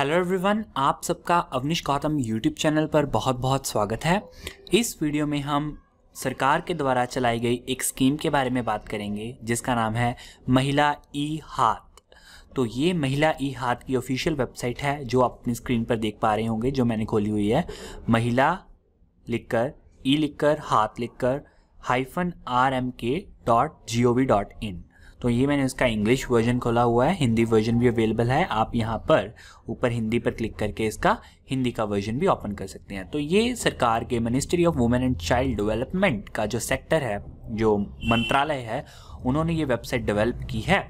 Hello everyone, आप सबका Awanish Gautam YouTube channel पर बहुत बहुत स्वागत है। इस वीडियो में हम सरकार के द्वारा चलाई गई एक स्कीम के बारे में बात करेंगे जिसका नाम है महिला ई हाथ। तो ये महिला ई हाथ की ऑफिशियल वेबसाइट है जो आप अपनी स्क्रीन पर देख पा रहे होंगे, जो मैंने खोली हुई है। महिला लिखकर ई लिखकर हाथ लिखकर -rmk.gov.in। तो ये मैंने उसका इंग्लिश वर्जन खोला हुआ है, हिंदी वर्जन भी अवेलेबल है। आप यहाँ पर ऊपर हिंदी पर क्लिक करके इसका हिंदी का वर्जन भी ओपन कर सकते हैं। तो ये सरकार के ministry of women and child development का जो सेक्टर है, जो मंत्रालय है, उन्होंने ये वेबसाइट डेवलप की है।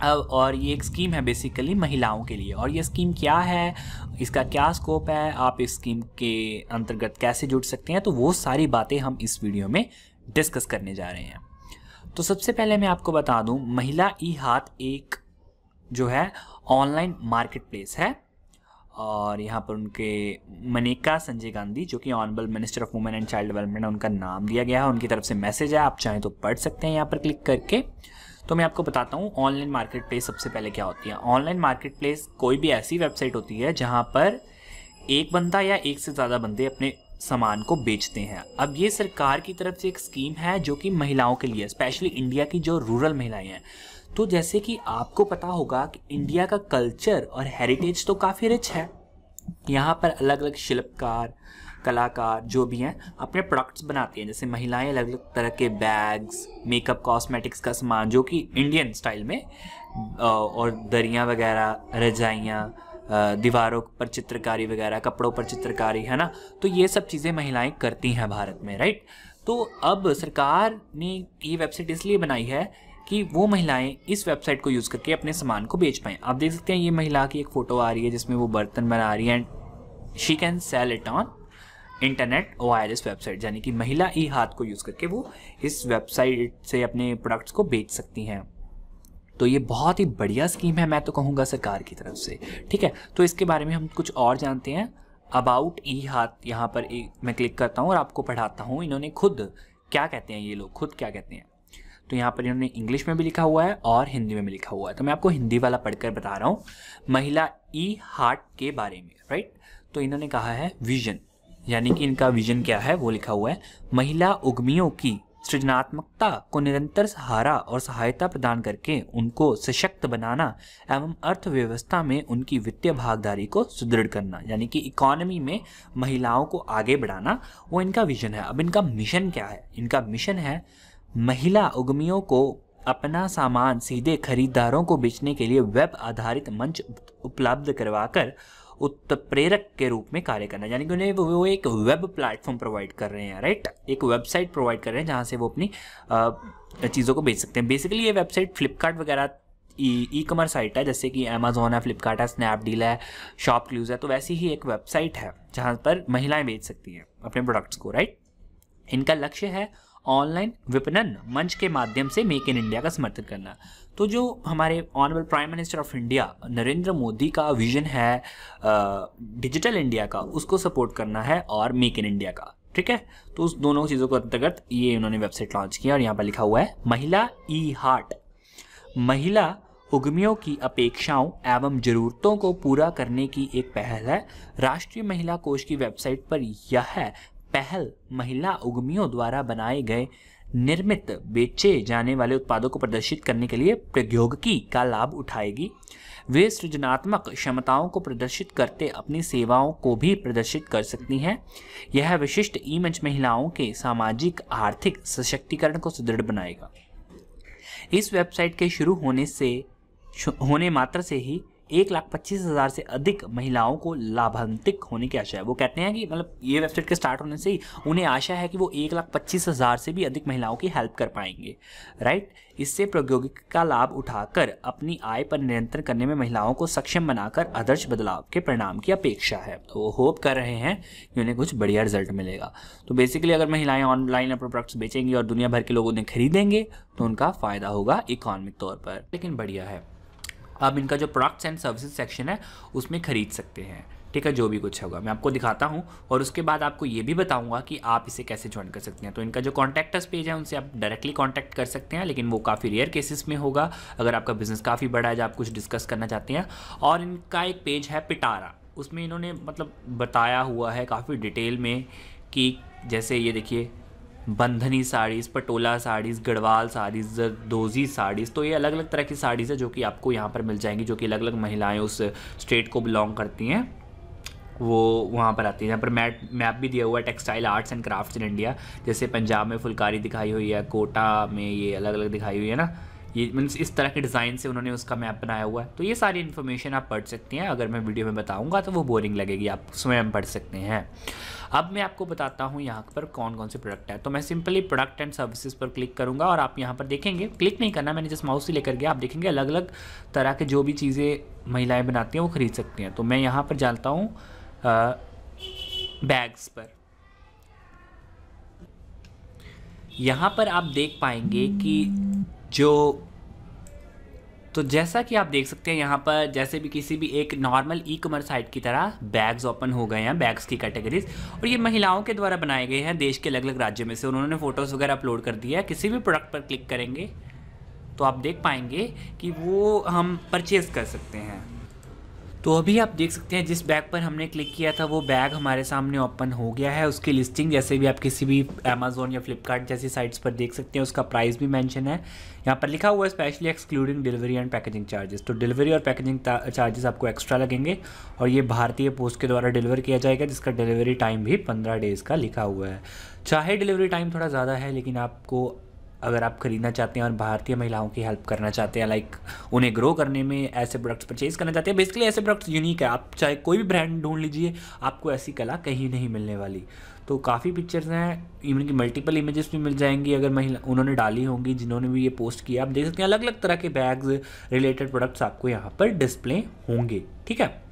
और ये एक स्कीम है बेसिकली महिलाओं के लिए। और ये स्कीम क्या है, इसका क्या स्कोप है, आप इस स्कीम के अंतर्गत कैसे जुड़ सकते हैं, तो वो सारी बातें हम इस वीडियो में डिस्कस करने जा रहे हैं। तो सबसे पहले मैं आपको बता दूं, महिला ई हाथ एक जो है ऑनलाइन मार्केट प्लेस है। और यहाँ पर उनके मनेका संजय गांधी, जो कि honourable minister of women and child development, उनका नाम दिया गया है। उनकी तरफ से मैसेज है, आप चाहें तो पढ़ सकते हैं यहाँ पर क्लिक करके। तो मैं आपको बताता हूँ ऑनलाइन मार्केट प्लेस सबसे पहले क्या होती है। ऑनलाइन मार्केट प्लेस कोई भी ऐसी वेबसाइट होती है जहाँ पर एक बंदा या एक से ज़्यादा बंदे अपने सामान को बेचते हैं। अब ये सरकार की तरफ से एक स्कीम है जो कि महिलाओं के लिए, स्पेशली इंडिया की जो रूरल महिलाएं हैं। तो जैसे कि आपको पता होगा कि इंडिया का कल्चर और हेरिटेज तो काफ़ी रिच है। यहाँ पर अलग अलग शिल्पकार, कलाकार जो भी हैं अपने प्रोडक्ट्स बनाती हैं। जैसे महिलाएं अलग अलग तरह के बैग्स, मेकअप, कॉस्मेटिक्स का सामान जो कि इंडियन स्टाइल में, और दरियाँ वगैरह, रजाइयाँ, दीवारों पर चित्रकारी वगैरह, कपड़ों पर चित्रकारी, है ना। तो ये सब चीज़ें महिलाएं करती हैं भारत में, राइट। तो अब सरकार ने ये वेबसाइट इसलिए बनाई है कि वो महिलाएं इस वेबसाइट को यूज़ करके अपने सामान को बेच पाएँ। आप देख सकते हैं ये महिला की एक फ़ोटो आ रही है जिसमें वो बर्तन बना रही है। And she can sell it on internet via this website, यानी कि महिला ई हाथ को यूज़ करके वो इस वेबसाइट से अपने प्रोडक्ट्स को बेच सकती हैं। तो ये बहुत ही बढ़िया स्कीम है, मैं तो कहूँगा सरकार की तरफ से, ठीक है। तो इसके बारे में हम कुछ और जानते हैं। अबाउट ई हाथ, यहाँ पर मैं क्लिक करता हूँ और आपको पढ़ाता हूँ इन्होंने खुद क्या कहते हैं, ये लोग खुद क्या कहते हैं। तो यहाँ पर इन्होंने इंग्लिश में भी लिखा हुआ है और हिंदी में भी लिखा हुआ है। तो मैं आपको हिंदी वाला पढ़कर बता रहा हूँ महिला ई हाथ के बारे में, राइट। तो इन्होंने कहा है विजन, यानी कि इनका विजन क्या है वो लिखा हुआ है। महिला उद्यमियों की सृजनात्मकता को निरंतर सहारा और सहायता प्रदान करके उनको सशक्त बनाना एवं अर्थव्यवस्था में उनकी वित्तीय भागीदारी को सुदृढ़ करना, यानी कि इकोनॉमी में महिलाओं को आगे बढ़ाना, वो इनका विजन है। अब इनका मिशन क्या है? इनका मिशन है महिला उद्यमियों को अपना सामान सीधे खरीदारों को बेचने के लिए वेब आधारित मंच उपलब्ध करवाकर उत्प्रेरक के रूप में कार्य करना, यानी कि उन्हें वो एक वेब प्लेटफॉर्म प्रोवाइड कर रहे हैं, राइट। एक वेबसाइट प्रोवाइड कर रहे हैं जहाँ से वो अपनी चीज़ों को बेच सकते हैं। बेसिकली ये वेबसाइट फ्लिपकार्ट वगैरह ई कॉमर्स साइट है, जैसे कि अमेजोन है, फ्लिपकार्ट है, स्नैपडील है, शॉपक्लूज है। तो वैसी ही एक वेबसाइट है जहाँ पर महिलाएं बेच सकती हैं अपने प्रोडक्ट्स को, राइट। इनका लक्ष्य है ऑनलाइन विपणन मंच के माध्यम से मेक इन इंडिया का समर्थन करना। तो जो हमारे honourable prime minister of India Narendra Modi का विजन है डिजिटल इंडिया का, उसको सपोर्ट करना है और मेक इन इंडिया का, ठीक है। तो उस दोनों चीज़ों को अंतर्गत ये उन्होंने वेबसाइट लॉन्च किया और यहाँ पर लिखा हुआ है महिला ई हाट महिला उद्यमियों की अपेक्षाओं एवं ज़रूरतों को पूरा करने की एक पहल है। राष्ट्रीय महिला कोष की वेबसाइट पर यह पहल महिला उद्यमियों द्वारा बनाए गए निर्मित बेचे जाने वाले उत्पादों को प्रदर्शित करने के लिए प्रौद्योगिकी का लाभ उठाएगी। वे सृजनात्मक क्षमताओं को प्रदर्शित करते अपनी सेवाओं को भी प्रदर्शित कर सकती हैं। यह विशिष्ट ई मंच महिलाओं के सामाजिक आर्थिक सशक्तिकरण को सुदृढ़ बनाएगा। इस वेबसाइट के शुरू होने मात्र से ही 1,25,000 से अधिक महिलाओं को लाभान्वित होने की आशा है। वो कहते हैं कि मतलब ये वेबसाइट के स्टार्ट होने से ही उन्हें आशा है कि वो 1,25,000 से भी अधिक महिलाओं की हेल्प कर पाएंगे, राइट। इससे प्रौद्योगिकी का लाभ उठाकर अपनी आय पर नियंत्रण करने में महिलाओं को सक्षम बनाकर आदर्श बदलाव के परिणाम की अपेक्षा है। तो वो होप कर रहे हैं कि उन्हें कुछ बढ़िया रिजल्ट मिलेगा। तो बेसिकली अगर महिलाएं ऑनलाइन अपने प्रोडक्ट्स बेचेंगी और दुनिया भर के लोग उन्हें खरीदेंगे तो उनका फ़ायदा होगा इकोनॉमिक तौर पर। लेकिन बढ़िया है, अब इनका जो प्रोडक्ट्स एंड सर्विसेज सेक्शन है उसमें खरीद सकते हैं, ठीक है, जो भी कुछ होगा मैं आपको दिखाता हूँ और उसके बाद आपको ये भी बताऊंगा कि आप इसे कैसे ज्वाइन कर सकते हैं। तो इनका जो कॉन्टैक्ट पेज है उनसे आप डायरेक्टली कॉन्टैक्ट कर सकते हैं, लेकिन वो काफ़ी रेयर केसेस में होगा अगर आपका बिजनेस काफ़ी बड़ा है, जब आप कुछ डिस्कस करना चाहते हैं। और इनका एक पेज है पिटारा, उसमें इन्होंने मतलब बताया हुआ है काफ़ी डिटेल में कि जैसे ये देखिए, बंधनी साड़ीज़, पटोला साड़ीज़, गढ़वाल साड़ीज़, जरदोजी साड़ीज़, तो ये अलग अलग तरह की साड़ीज़ है जो कि आपको यहाँ पर मिल जाएंगी, जो कि अलग अलग महिलाएं उस स्टेट को बिलोंग करती हैं वो वहाँ पर आती है। यहाँ पर मैप भी दिया हुआ है textile arts and crafts in India, जैसे पंजाब में फुलकारी दिखाई हुई है, कोटा में ये अलग अलग दिखाई हुई है ना, ये मीन्स इस तरह के डिज़ाइन से उन्होंने उसका मैप बनाया हुआ है। तो ये सारी इन्फॉर्मेशन आप पढ़ सकती हैं, अगर मैं वीडियो में बताऊंगा तो वो बोरिंग लगेगी, आप स्वयं पढ़ सकते हैं। अब मैं आपको बताता हूँ यहाँ पर कौन कौन से प्रोडक्ट है। तो मैं सिंपली प्रोडक्ट एंड सर्विसेज पर क्लिक करूँगा और आप यहाँ पर देखेंगे, क्लिक नहीं करना, मैंने जस्ट माउस से लेकर गया, आप देखेंगे अलग अलग तरह के जो भी चीज़ें महिलाएँ बनाती हैं वो खरीद सकती हैं। तो मैं यहाँ पर जानता हूँ बैग्स पर। यहाँ पर आप देख पाएंगे कि तो जैसा कि आप देख सकते हैं यहाँ पर जैसे भी किसी भी एक नॉर्मल ई कॉमर्स साइट की तरह बैग्स ओपन हो गए हैं, बैग्स की कैटेगरीज, और ये महिलाओं के द्वारा बनाए गए हैं देश के अलग अलग राज्यों में से। उन्होंने फ़ोटोज़ वगैरह अपलोड कर दिया है। किसी भी प्रोडक्ट पर क्लिक करेंगे तो आप देख पाएंगे कि वो हम परचेज़ कर सकते हैं। तो अभी आप देख सकते हैं जिस बैग पर हमने क्लिक किया था वो बैग हमारे सामने ओपन हो गया है। उसकी लिस्टिंग जैसे भी आप किसी भी अमेज़ॉन या फ्लिपकार्ट जैसी साइट्स पर देख सकते हैं, उसका प्राइस भी मेंशन है। यहाँ पर लिखा हुआ है specially excluding delivery and packaging charges. तो डिलीवरी और पैकेजिंग चार्जेस आपको एक्स्ट्रा लगेंगे और ये भारतीय पोस्ट के द्वारा डिलीवर किया जाएगा, जिसका डिलीवरी टाइम भी 15 डेज़ का लिखा हुआ है। चाहे डिलीवरी टाइम थोड़ा ज़्यादा है, लेकिन आपको अगर आप ख़रीदना चाहते हैं और भारतीय महिलाओं की हेल्प करना चाहते हैं, लाइक उन्हें ग्रो करने में ऐसे प्रोडक्ट्स परचेज़ करना चाहते हैं, बेसिकली ऐसे प्रोडक्ट्स यूनिक है। आप चाहे कोई भी ब्रांड ढूंढ लीजिए, आपको ऐसी कला कहीं नहीं मिलने वाली। तो काफ़ी पिक्चर्स हैं, इवन की मल्टीपल इमेजेस भी मिल जाएंगी अगर महिला उन्होंने डाली होंगी, जिन्होंने भी ये पोस्ट किया। आप देख सकते हैं अलग अलग तरह के बैग्स रिलेटेड प्रोडक्ट्स आपको यहाँ पर डिस्प्ले होंगे, ठीक है।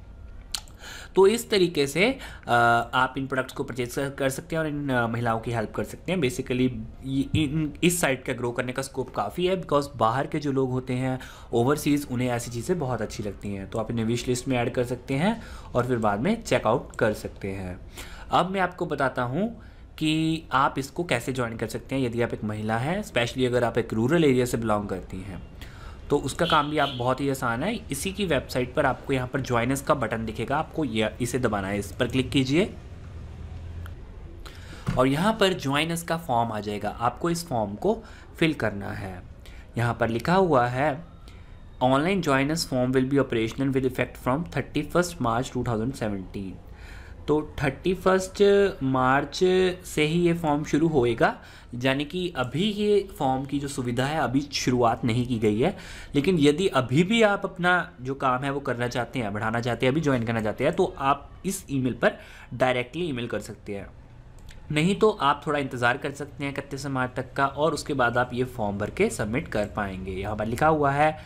तो इस तरीके से आप इन प्रोडक्ट्स को परचेज कर सकते हैं और इन महिलाओं की हेल्प कर सकते हैं। बेसिकली इस साइट का ग्रो करने का स्कोप काफ़ी है, बिकॉज बाहर के जो लोग होते हैं ओवरसीज़, उन्हें ऐसी चीज़ें बहुत अच्छी लगती हैं। तो आप इन्हें विश लिस्ट में ऐड कर सकते हैं और फिर बाद में चेकआउट कर सकते हैं। अब मैं आपको बताता हूँ कि आप इसको कैसे ज्वाइन कर सकते हैं यदि आप एक महिला हैं, स्पेशली अगर आप एक रूरल एरिया से बिलोंग करती हैं। तो उसका काम भी आप बहुत ही आसान है। इसी की वेबसाइट पर आपको यहाँ पर ज्वाइनर्स का बटन दिखेगा, आपको इसे दबाना है, इस पर क्लिक कीजिए और यहाँ पर ज्वाइनर्स का फॉर्म आ जाएगा। आपको इस फॉर्म को फिल करना है। यहाँ पर लिखा हुआ है online joiners form will be operational with effect from 31 मार्च 2017। तो 31 मार्च से ही ये फॉर्म शुरू होएगा, यानी कि अभी ये फॉर्म की जो सुविधा है अभी शुरुआत नहीं की गई है। लेकिन यदि अभी भी आप अपना जो काम है वो करना चाहते हैं, बढ़ाना चाहते हैं, अभी ज्वाइन करना चाहते हैं, तो आप इस ईमेल पर डायरेक्टली ईमेल कर सकते हैं। नहीं तो आप थोड़ा इंतज़ार कर सकते हैं 31 मार्च तक का, और उसके बाद आप ये फॉर्म भर के सबमिट कर पाएंगे। यहाँ पर लिखा हुआ है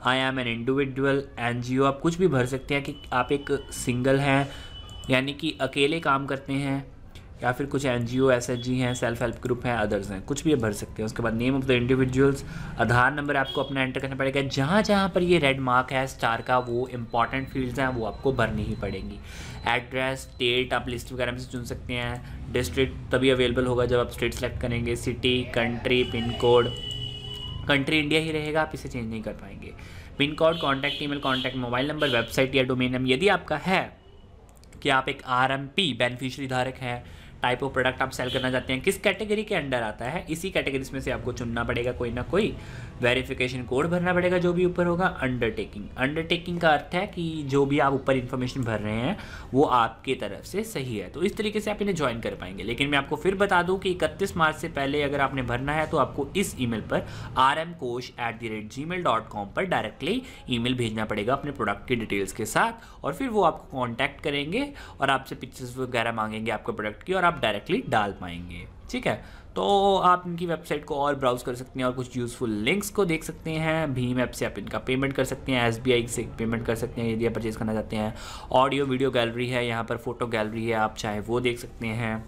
I am an individual NGO। आप कुछ भी भर सकते हैं कि आप एक सिंगल हैं, यानी कि अकेले काम करते हैं, या फिर कुछ NGO SHG हैं, सेल्फ हेल्प ग्रुप हैं, अदर्स हैं, कुछ भी भर सकते हैं। उसके बाद name of the individuals, Aadhaar number आपको अपना एंटर करना पड़ेगा। जहाँ जहाँ पर ये रेड मार्क है स्टार का, वो इंपॉर्टेंट फील्ड्स हैं, वो आपको भरनी ही पड़ेंगी। एड्रेस, स्टेट आप लिस्ट वगैरह में से चुन सकते हैं। डिस्ट्रिक्ट तभी अवेलेबल होगा जब आप स्टेट सेलेक्ट करेंगे। City, country, pin code, country India ही रहेगा, आप इसे चेंज नहीं कर पाएंगे। Pin code, contact email, contact mobile number, website या डोमेन नेम यदि आपका है कि आप एक RMP बेनिफिशियरी धारक हैं, टाइप ऑफ प्रोडक्ट आप सेल करना चाहते हैं, किस कैटेगरी के अंडर आता है, इसी कैटेगरीज में से आपको चुनना पड़ेगा कोई ना कोई। वेरिफिकेशन कोड भरना पड़ेगा जो भी ऊपर होगा। अंडरटेकिंग का अर्थ है कि जो भी आप ऊपर इन्फॉर्मेशन भर रहे हैं वो आपकी तरफ से सही है। तो इस तरीके से आप इन्हें ज्वाइन कर पाएंगे। लेकिन मैं आपको फिर बता दूं कि 31 मार्च से पहले अगर आपने भरना है तो आपको इस ईमेल पर rmkosh@gmail.com पर डायरेक्टली ईमेल भेजना पड़ेगा अपने प्रोडक्ट की डिटेल्स के साथ, और फिर वो आपको कॉन्टैक्ट करेंगे और आपसे पिक्चर्स वगैरह मांगेंगे आपके प्रोडक्ट की, और आप डायरेक्टली डाल पाएंगे, ठीक है। तो आप इनकी वेबसाइट को और ब्राउज कर सकते हैं और कुछ यूज़फुल लिंक्स को देख सकते हैं। भीम ऐप से आप इनका पेमेंट कर सकते हैं, SBI से पेमेंट कर सकते हैं यदि आप परचेज़ करना चाहते हैं। ऑडियो वीडियो गैलरी है, यहाँ पर फ़ोटो गैलरी है, आप चाहे वो देख सकते हैं।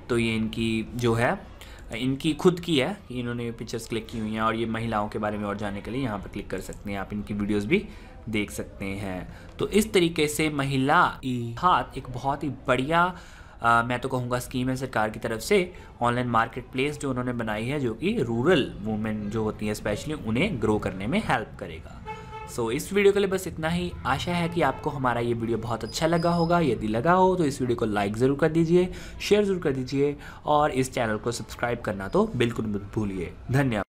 तो ये इनकी जो है इनकी खुद की है कि इन्होंने पिक्चर्स क्लिक की हुई हैं, और ये महिलाओं के बारे में और जानने के लिए यहाँ पर क्लिक कर सकते हैं। आप इनकी वीडियोज़ भी देख सकते हैं। तो इस तरीके से महिला हाथ एक बहुत ही बढ़िया मैं तो कहूँगा स्कीम है सरकार की तरफ से, ऑनलाइन मार्केट प्लेस जो उन्होंने बनाई है, जो कि रूरल वुमेन जो होती हैं स्पेशली उन्हें ग्रो करने में हेल्प करेगा। सो इस वीडियो के लिए बस इतना ही। आशा है कि आपको हमारा ये वीडियो बहुत अच्छा लगा होगा। यदि लगा हो तो इस वीडियो को लाइक ज़रूर कर दीजिए, शेयर ज़रूर कर दीजिए और इस चैनल को सब्सक्राइब करना तो बिल्कुल मत भूलिए। धन्यवाद।